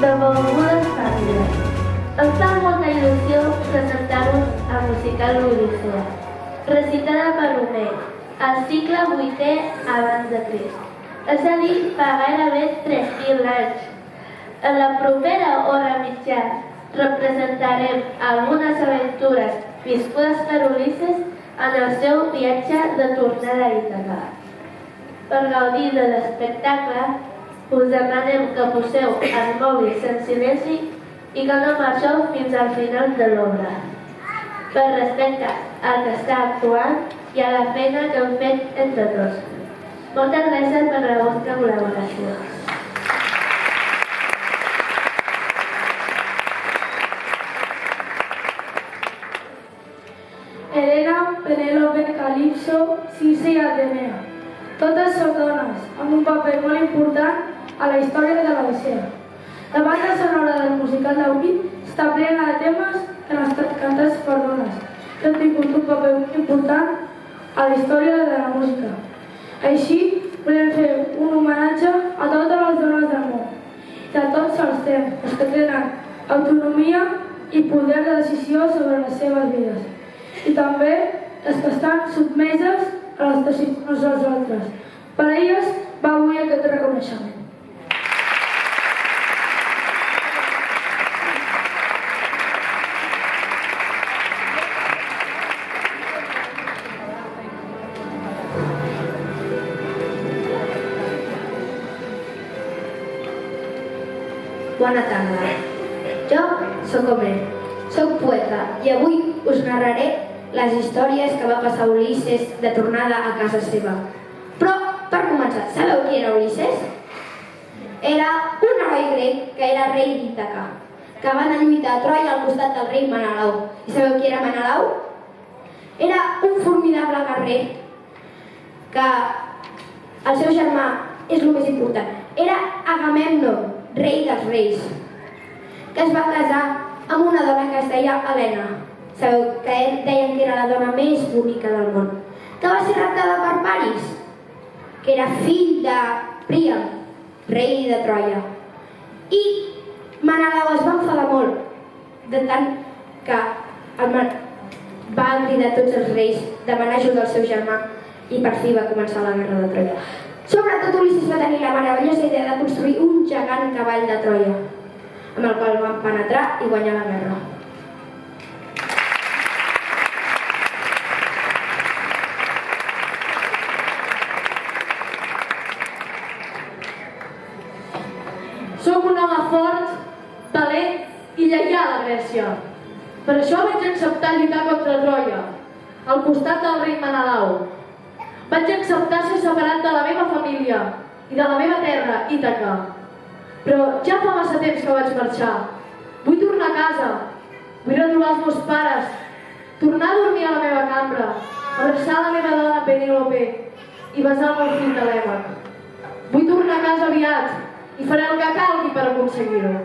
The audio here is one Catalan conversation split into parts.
de begudes fàcils. Em fa molta il·lusió presentar-vos al musical l'Odissea, recitada per Homer, al cicle 8è abans de Crist. És a dir, fa gairebé 3.000 anys. En la propera hora mitjà representarem algunes aventures viscudes per Ulisses en el seu viatge de tornada a Ítaca. Per gaudir de l'espectacle, us demanem que poseu els mòbils en silenci i que no marxeu fins al final de l'obra. Per respecte al que està actuant i a la feina que hem fet entre tots. Moltes gràcies per la vostra col·laboració. Helena, Penélope, Calipso, Circe i Atenea. Totes són dones, amb un paper molt important a la història de l'Odissea. La banda sonora del musical d'avui està plena de temes que han estat cantats per dones, que han tingut un paper important a la història de la música. Així, volem fer un homenatge a totes les dones del món i a tots els temps, els que tenen autonomia i poder de decisió sobre les seves vides. I també les que estan sotmeses a les decisions dels altres. Per a elles va avui aquest reconeixement. Bona tarda. Jo sóc Homer, sóc poeta i avui us narraré les històries que va passar Ulisses de tornada a casa seva. Però, per començar, sabeu qui era Ulisses? Era un heroi grec que era rei d'Ítaca, que van lluitar a Troia al costat del rei Menelau. I sabeu qui era Menelau? Era un formidable guerrer que el seu germà és el més important. Era Agamèmnon, rei dels reis, que es va casar amb una dona que es deia Helena. Sabeu que deien que era la dona més bonica del món, que va ser raptada per Paris, que era fill de Príam, rei de Troia. I Menelau es va enfadar molt, de tant que va cridar tots els reis demanar ajuda al seu germà i per fi va començar la guerra de Troia. Sobretot Ulisses va tenir la meravellosa idea de construir un gegant cavall de Troia, amb el qual van penetrar i guanyar la guerra. Soc un home fort, valent i lleial a Grècia. Per això vaig acceptar lluitar contra Troia, al costat del rei Menelau. Vaig acceptar ser separat de la meva família i de la meva terra, Ítaca. Però ja fa massa temps que vaig marxar. Vull tornar a casa, vull retrobar els meus pares, tornar a dormir a la meva cambra, abraçar la meva dona Penélope i besar el meu fill Telèmac. Vull tornar a casa aviat i faré el que calgui per aconseguir-ho.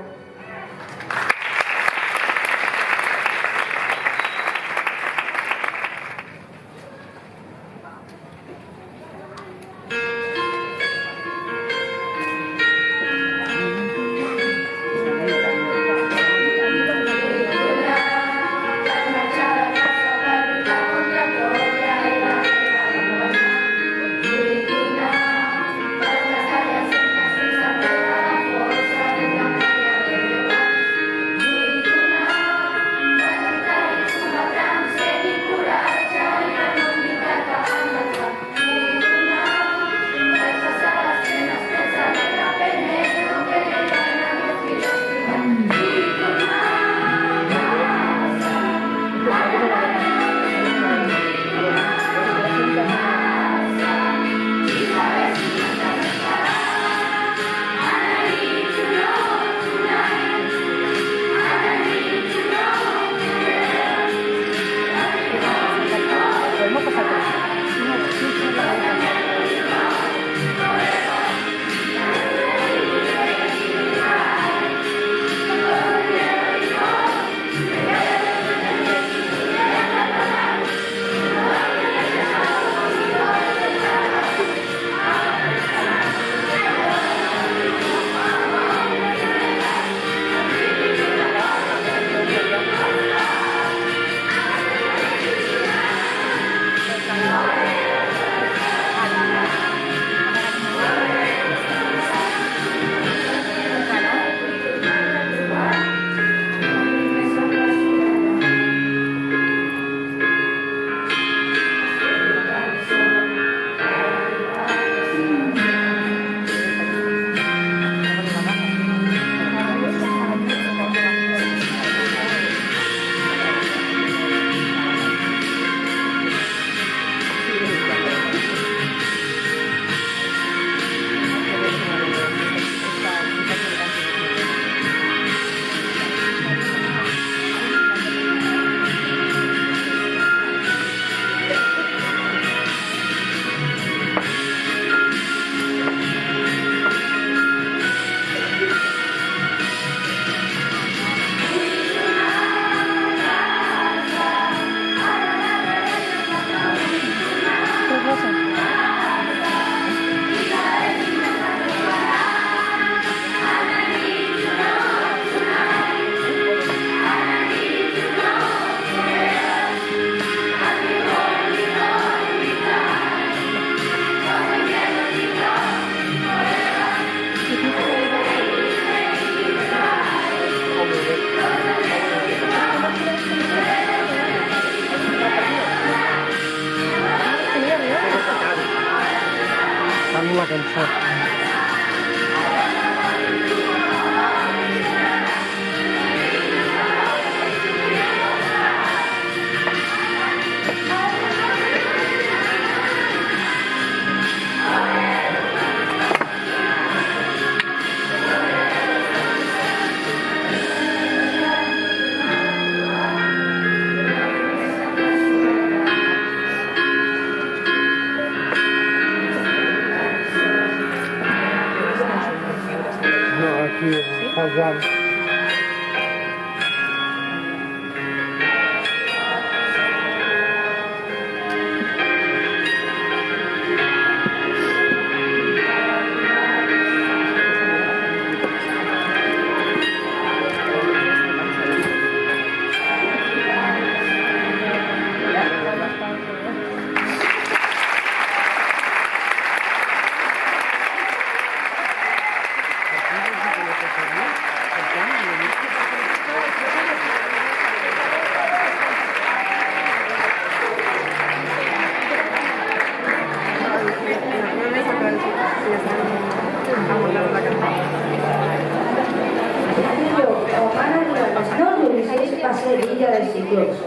Va ser l'illa dels ciclops,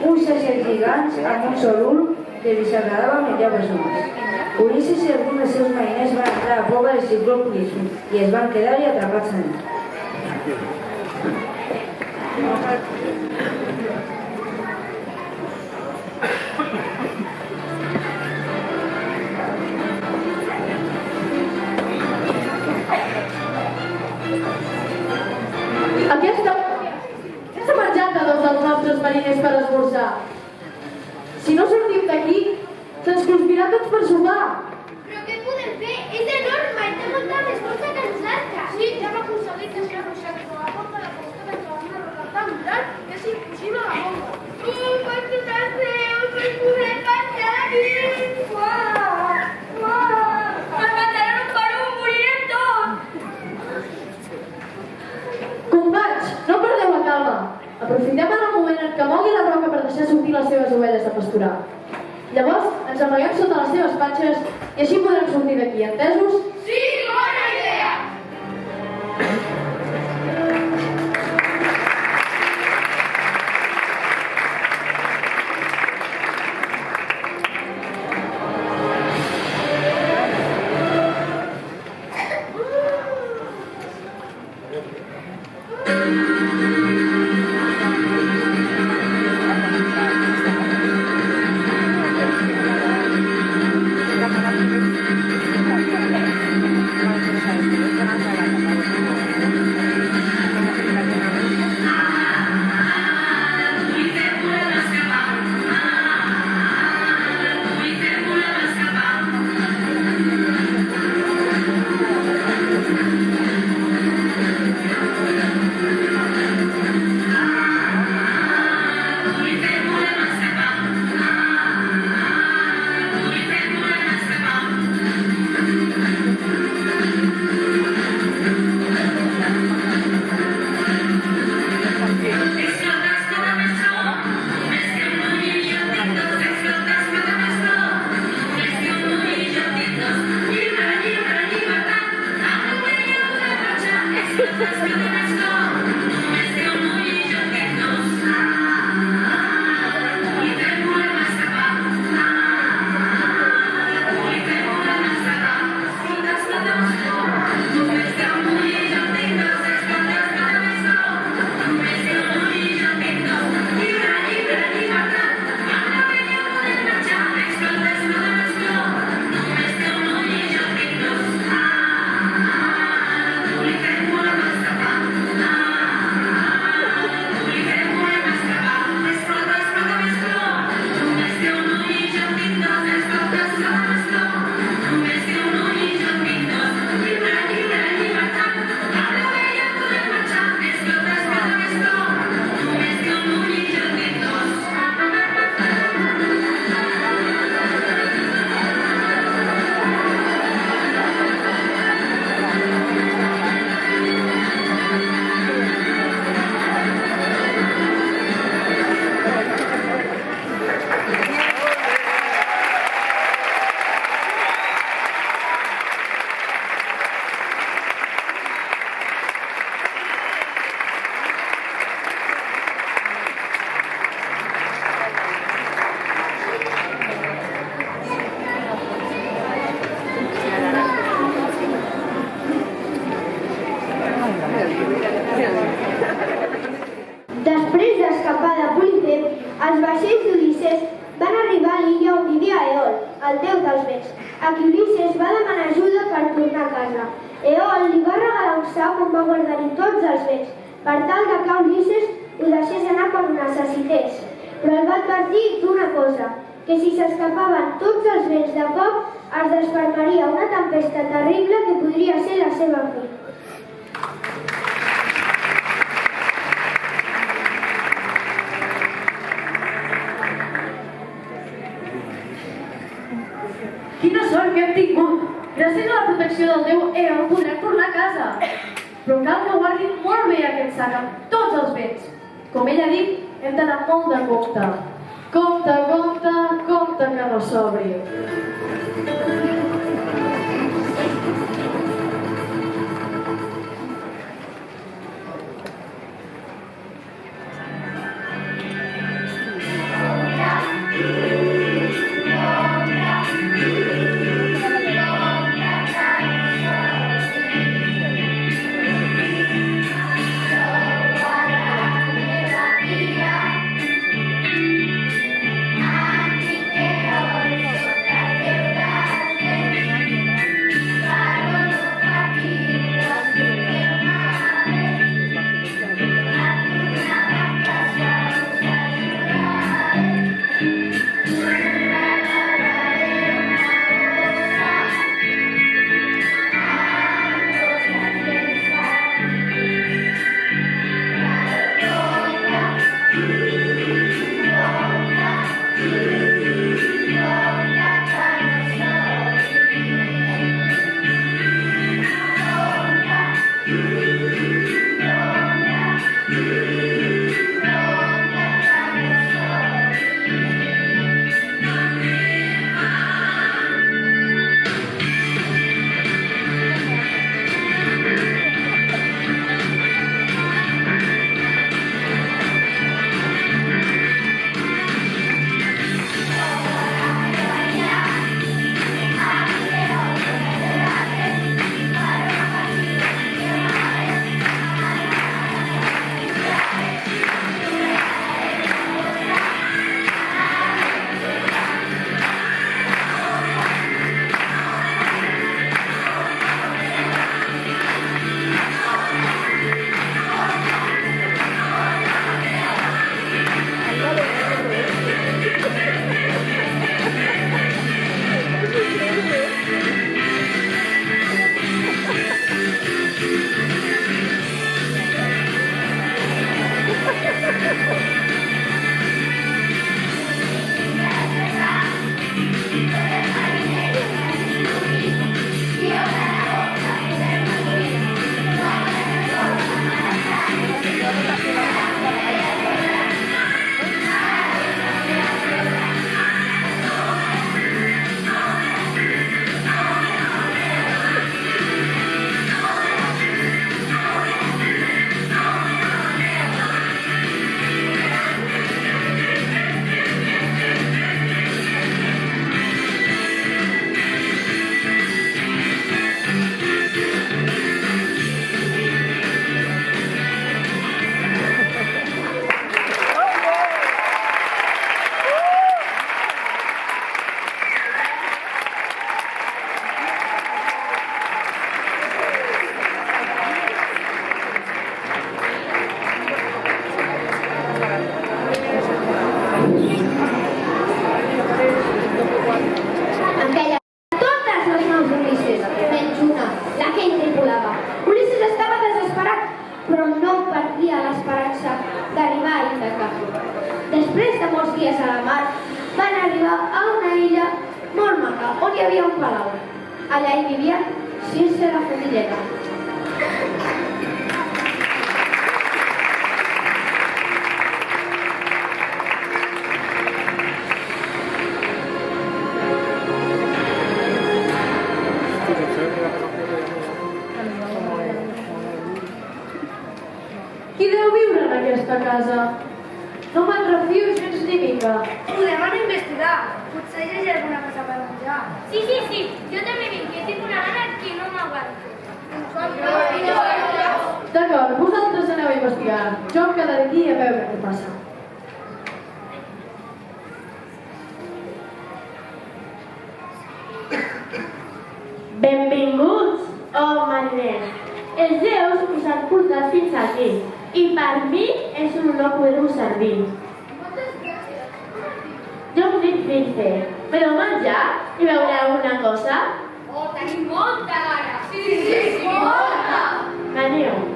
uns éssers gigants amb un sol ull que li agradava menjar persones. Ulisses i alguns dels seus mariners van entrar a prova del ciclop i es van quedar-hi atrapats en ell. Què s'ha menjat a dos dels nostres mariners per esmorzar? Si no sortim d'aquí, se'ns cruspirà tots per sopar. Però què podem fer? És enorme i té molta més força que nosaltres. Sí, ja hem aconseguit que s'hi arrossegui com a porta la costa de una roca tan gran que és impossible la bomba. Per tot el Déu, no podrem penjar aquí! Ens mataran un per un, morirem tots! Companys, no perdeu la calma. Aprofitem ara el moment en què mogui la roca per deixar sortir les seves ovelles de pasturar. Llavors, ens amaguem sota les seves patxes i així podrem sortir d'aquí, entesos? Sí, bona idea! Després d'escapar de Polifem, els vaixells d'Ulisses van arribar a l'illa on vivia Eol, el déu dels vents, a qui Ulisses va demanar ajuda per tornar a casa. Eol li va regalar un sac on va guardar-hi tots els béns, per tal de que Ulisses ho deixés anar quan ho necessités. Però el va advertir d'una cosa, que si s'escapaven tots els béns de cop, es desfermaria una tempesta terrible que podria ser la seva fi. Quina sort que hem tingut! Gràcies a la protecció del déu Eol podrem tornar a casa. Però cal que guardin molt bé aquest sac amb tots els béns. Com ella ha dit, hem d'anar molt de compte. Compte, compte, compte que no s'obri. però no perdia l'esperança d'arribar a Ítaca. Després de molts dies a la mar, van arribar a una illa molt maca, on hi havia un palau. Allà hi vivia Circe la Fumillera. Qui deu viure en aquesta casa? No me'n refio gens ni mica. Podem anar a investigar. Potser hi ha alguna cosa per menjar. Sí. Jo també vinc, que tinc una gana que no m'aguanto. D'acord, vosaltres aneu a investigar. Jo em quedaré aquí a veure què passa. Benvinguts, oh mariners fins aquí i per mi és un honor poder-vos servir. Jo em dic Vince. Podeu menjar i beure alguna cosa? Oh, tenim molta gana! Sí, molta! Veniu.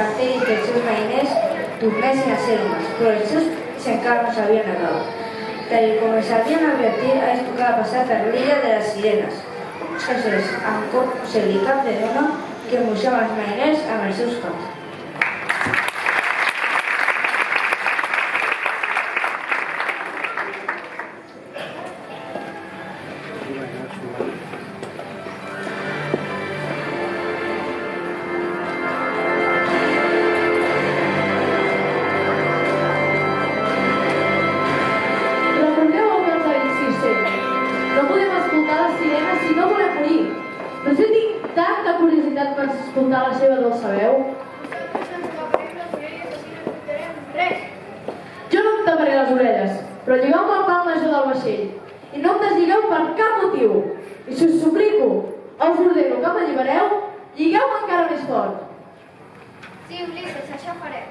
cartells dels seus veïners tornessin a ser homes, però els seus encara no s'havien acabat. Tal com els havien advertit, ara tocava passar per l'illa de les sirenes, uns castells amb cop celicat de dona que emboixaven els mariners amb els seus caps. Potser tinc tanta curiositat per escoltar la seva dolça veu. Jo no em taparé les orelles, però lligueu-me el pal major del vaixell. I no em desligueu per cap motiu. I si us suplico, us ordeno que m'allibereu, lligueu-me encara més fort. Sí, Ulisses, això farem.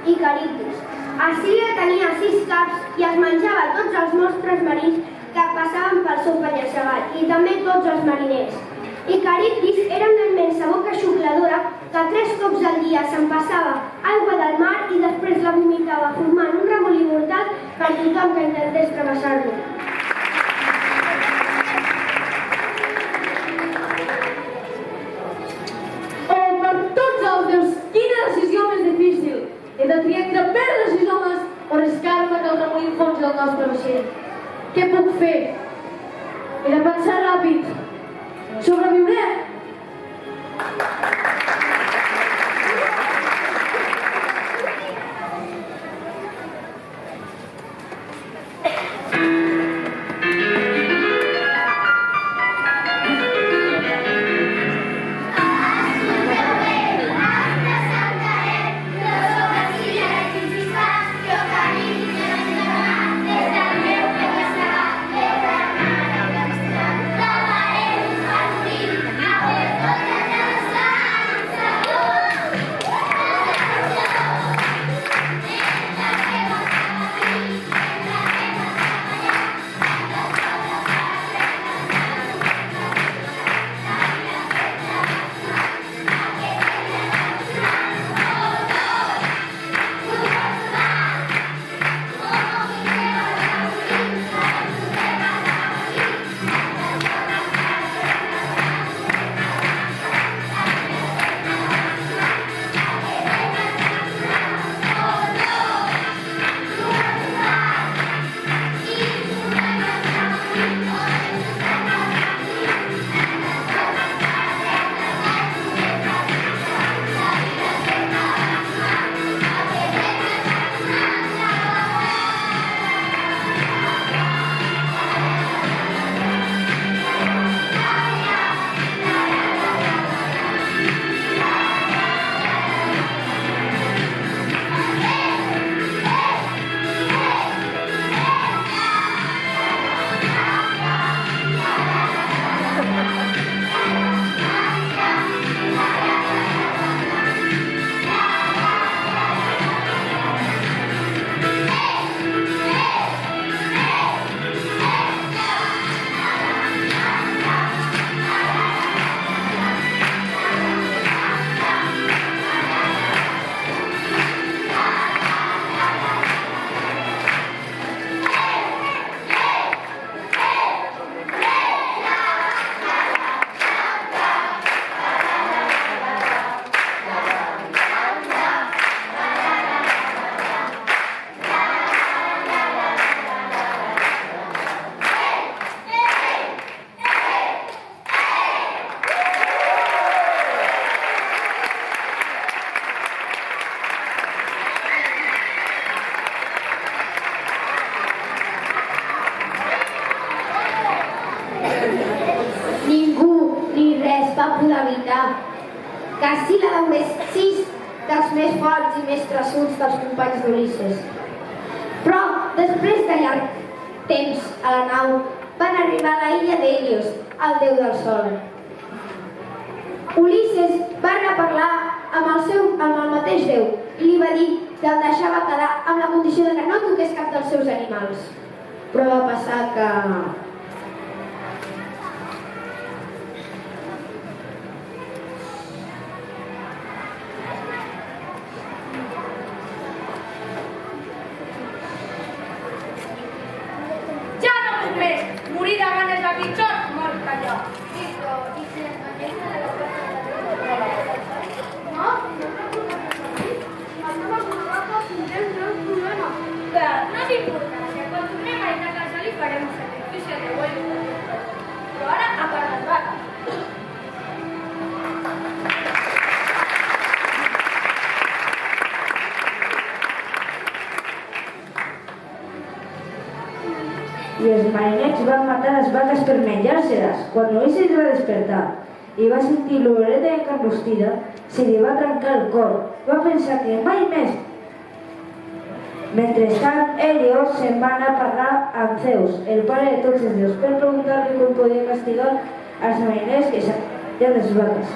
i Caribdis. Escil·la tenia 6 caps i es menjava tots els monstres marins que passaven pel seu penya-segat i també tots els mariners. I Caribdis era una immensa boca xucladora que 3 cops al dia s'empassava aigua del mar i després la vomitava formant un remolí mortal per tothom que intentés travessar-lo. Oh, per tots els déus, quina decisió més difícil! He de triar entre perdre 6 homes o arriscar-me que el remolí enfonsi el nostre vaixell. Què puc fer? He de pensar ràpid. Sobreviuré? Casíl·lada més 6 dels més forts i més traçuts dels companys d'Ulisses. Però, després de llarg temps a la nau, van arribar a la illa d'Helios, el déu del sol. Ulisses va anar a parlar amb el mateix déu i li va dir que el deixava quedar amb la condició de que no toqués cap dels seus animals. Però va passar que... Ja no puc més! Morir davant és la pitjor mort que hi ha. No és important, que quan tornem a ir a casa li farem un sacrifici a Déu. Però ara a per les vaques. I els mariners van matar les vaques per menjar-se-les. Quan Ulisses va despertar i va sentir l'oreta encarbustida, se li va trencar el cor. Va pensar que mai més. Mentrestant, Helios se'n va anar a parlar amb Zeus, el pare de tots els déus, per preguntar-li com podia castigar als mariners que s'han les vaques.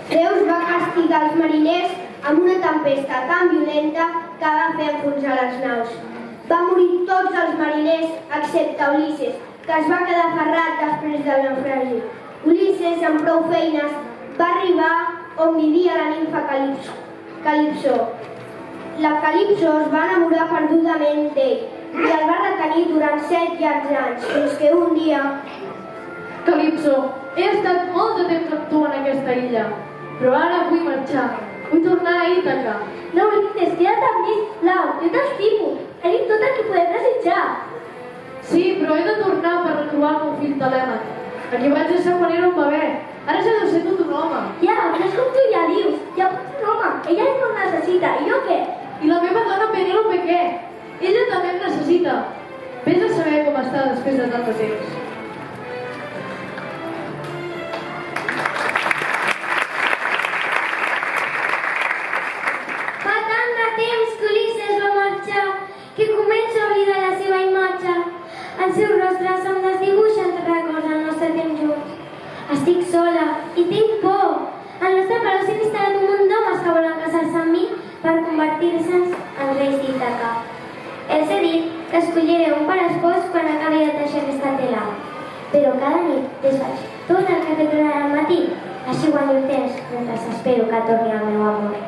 Zeus va castigar els mariners amb una tempesta tan violenta que va fer enfonsar les naus. Va morir tots els mariners excepte Ulisses, que es va quedar aferrat després del naufragi. Ulisses, amb prou feines, va arribar on vivia la nimfa Calipso. La Calipso es va enamorar perdudament d'ell i el va retenir durant 7 llargs anys, fins que un dia... Calipso, he estat molt de temps amb tu en aquesta illa, però ara vull marxar. Vull tornar a Ítaca. No, Ulisses, queda't amb mi, sisplau. Jo t'estimo. Tenim tot el que podem desitjar. Sí, però he de tornar per retrobar el meu fill Telèmac. El que vaig deixar quan era un bebè. Ara ja deu ser tot un home. Ja, però és com tu ja dius. Ja pot ser un home. Ella no em necessita. I jo què? I la meva dona Penélope què? Ella també em necessita. Vés a saber com està després de tant de temps. Fa tant de temps que Ulisses va marxar que començo a oblidar la seva imatge. El seu rostre se'm desdibuixa entre records del nostre temps junts. Estic sola i tinc por. Al nostre palau s'han instal·lat un munt d'homes que volen casar-se amb mi per convertir-se en reis d'Ítaca. Els he dit que escolliré un per espòs quan acabi de teixir aquesta tela. Però cada nit desfaig tot el que he fet durant el matí. Així guanyo temps mentre espero que torni el meu amor.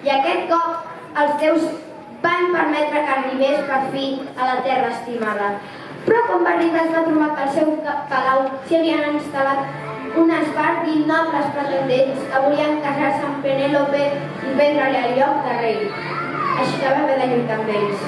I aquest cop els déus van permetre que arribés per fi a la terra estimada. Però quan va arribar es va trobar que al seu palau s'hi havien instal·lat un esbart d'innobles pretendents que volien casar-se amb Penèlope i prendre-li el lloc de rei. Així que va haver de lluitar amb ells.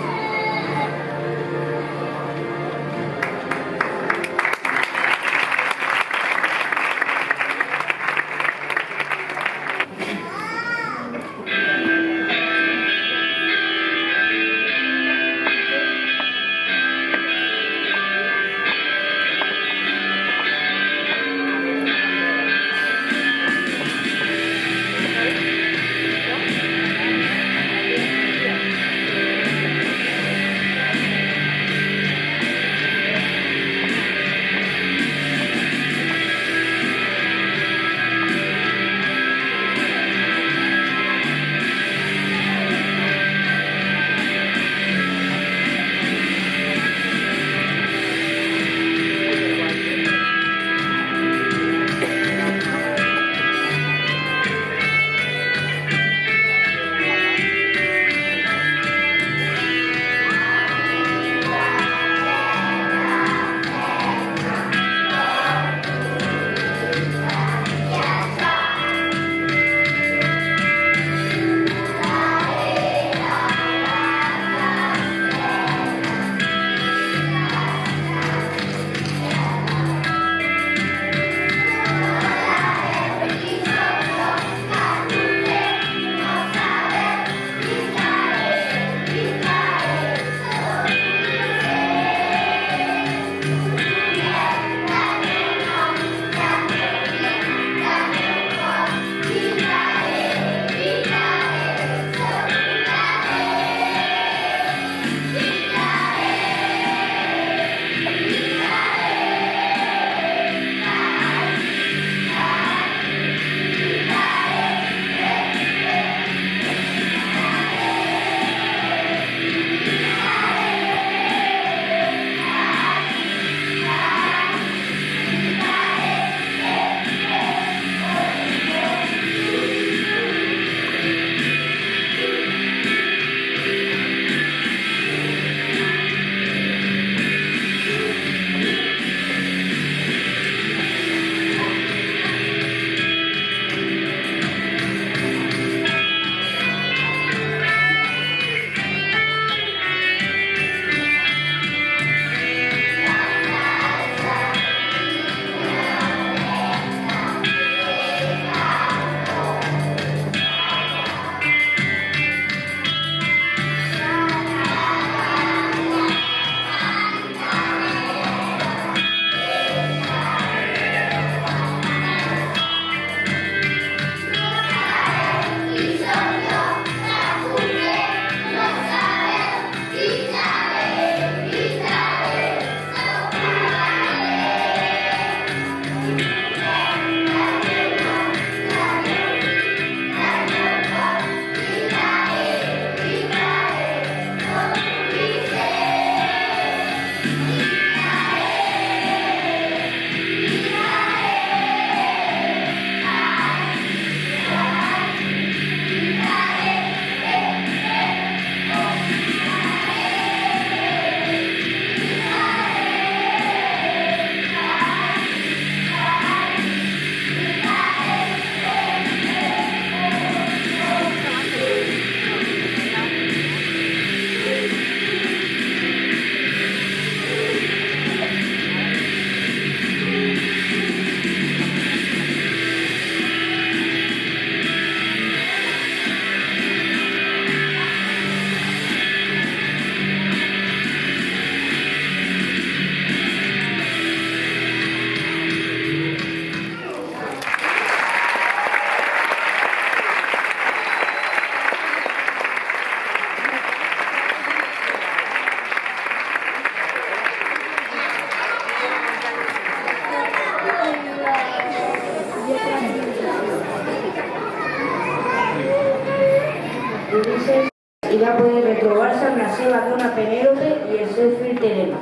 Ulises i va poder retrobar-se amb la seva dona Penèlope i el seu fill Telema.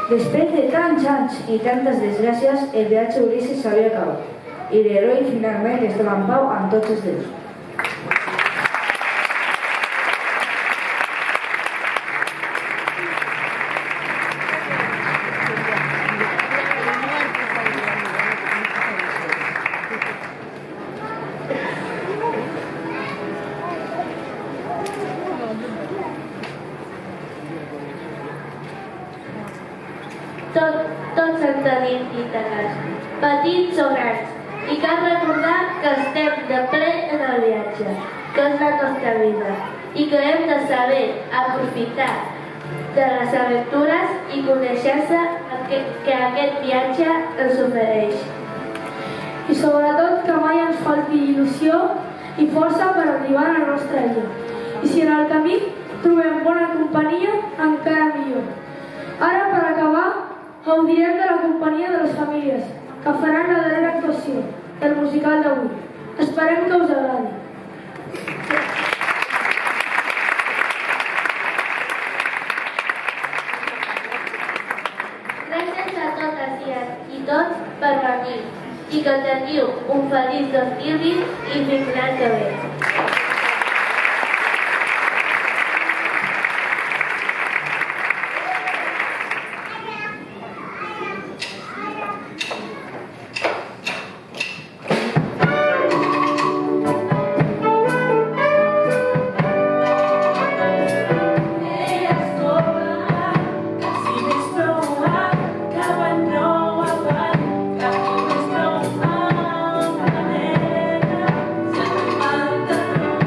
Després de tants anys i tantes desgràcies, el viatge d'Ulises s'havia acabat i l'heroi finalment estava en pau amb tots els déus. polítiques, petits o grans, i cal recordar que estem de ple en el viatge, que és la nostra vida, i que hem de saber aprofitar de les aventures i conèixer-se que aquest viatge ens ofereix. I sobretot que mai ens falti il·lusió i força per arribar a la nostra illa. I si en el camí trobem bona companyia, encara millor. Ara, per acabar, gaudirem de la companyia de les famílies que faran la darrera actuació del musical d'avui. Esperem que us agradi. Gràcies a totes i tots per venir i que teniu un feliç 2020 i fins l'any que ve. Falta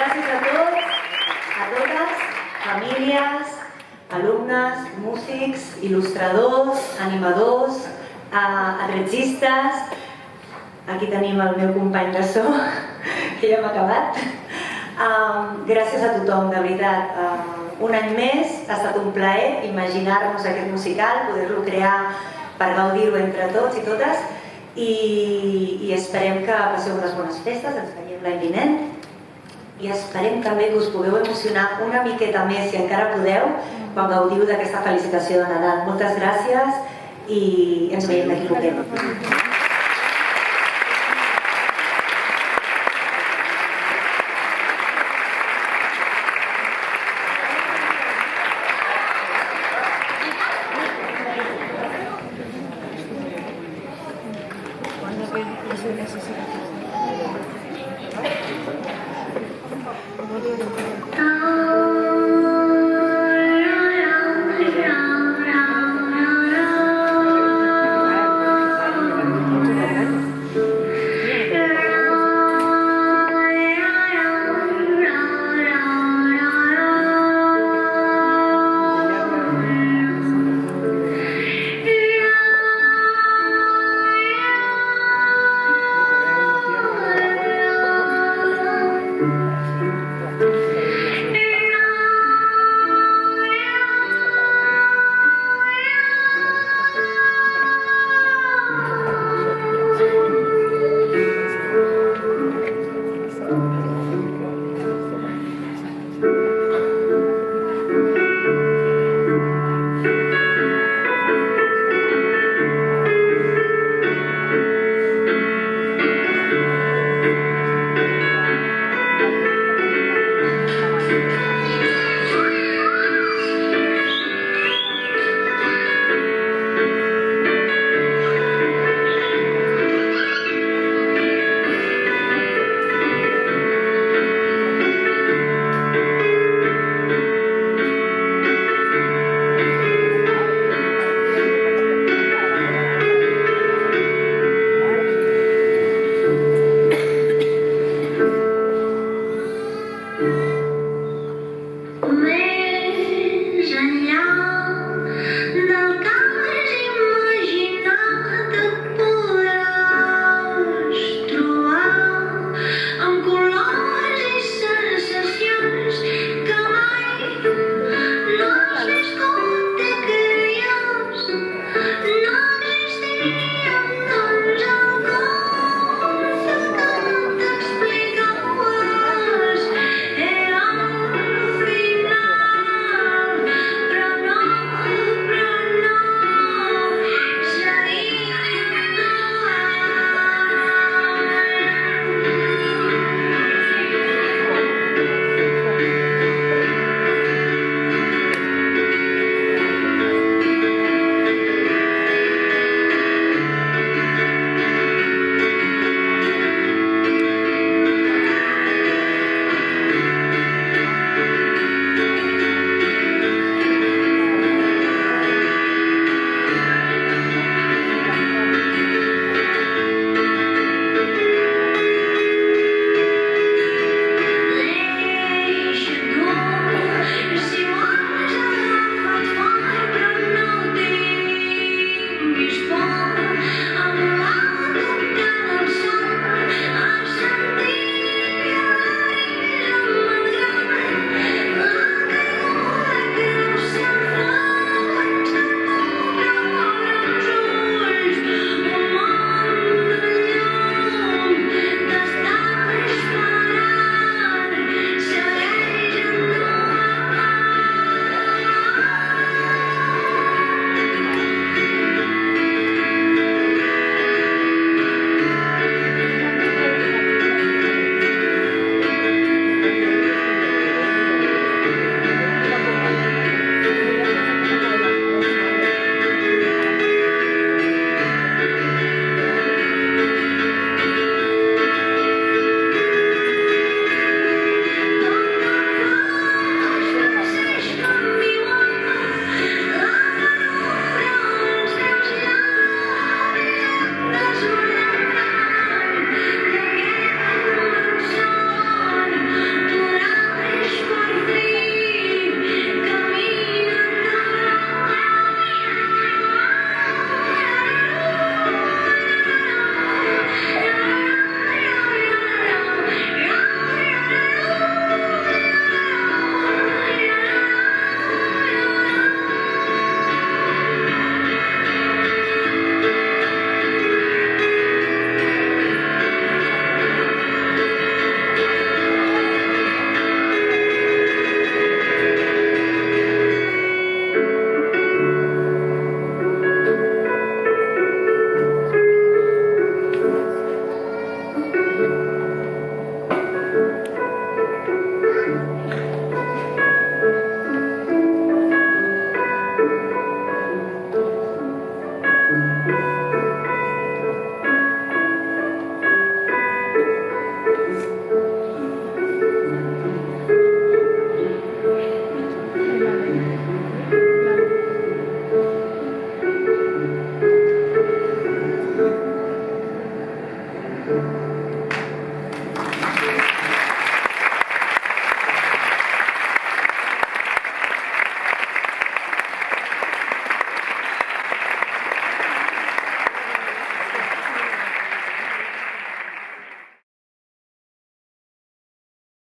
gràcies a tots, a totes, famílies, alumnes, músics, il·lustradors, animadors, arretgistes. Aquí tenim el meu company de so, que ja hem acabat. Gràcies a tothom, de veritat. Un any més, ha estat un plaer imaginar-nos aquest musical, poder-lo crear per gaudir-ho entre tots i totes, i esperem que passeu unes bones festes, ens veiem l'any vinent, i esperem també que us pugueu emocionar una miqueta més, si encara podeu, quan gaudiu d'aquesta felicitació de Nadal. Moltes gràcies i ens veiem d'aquí poquet.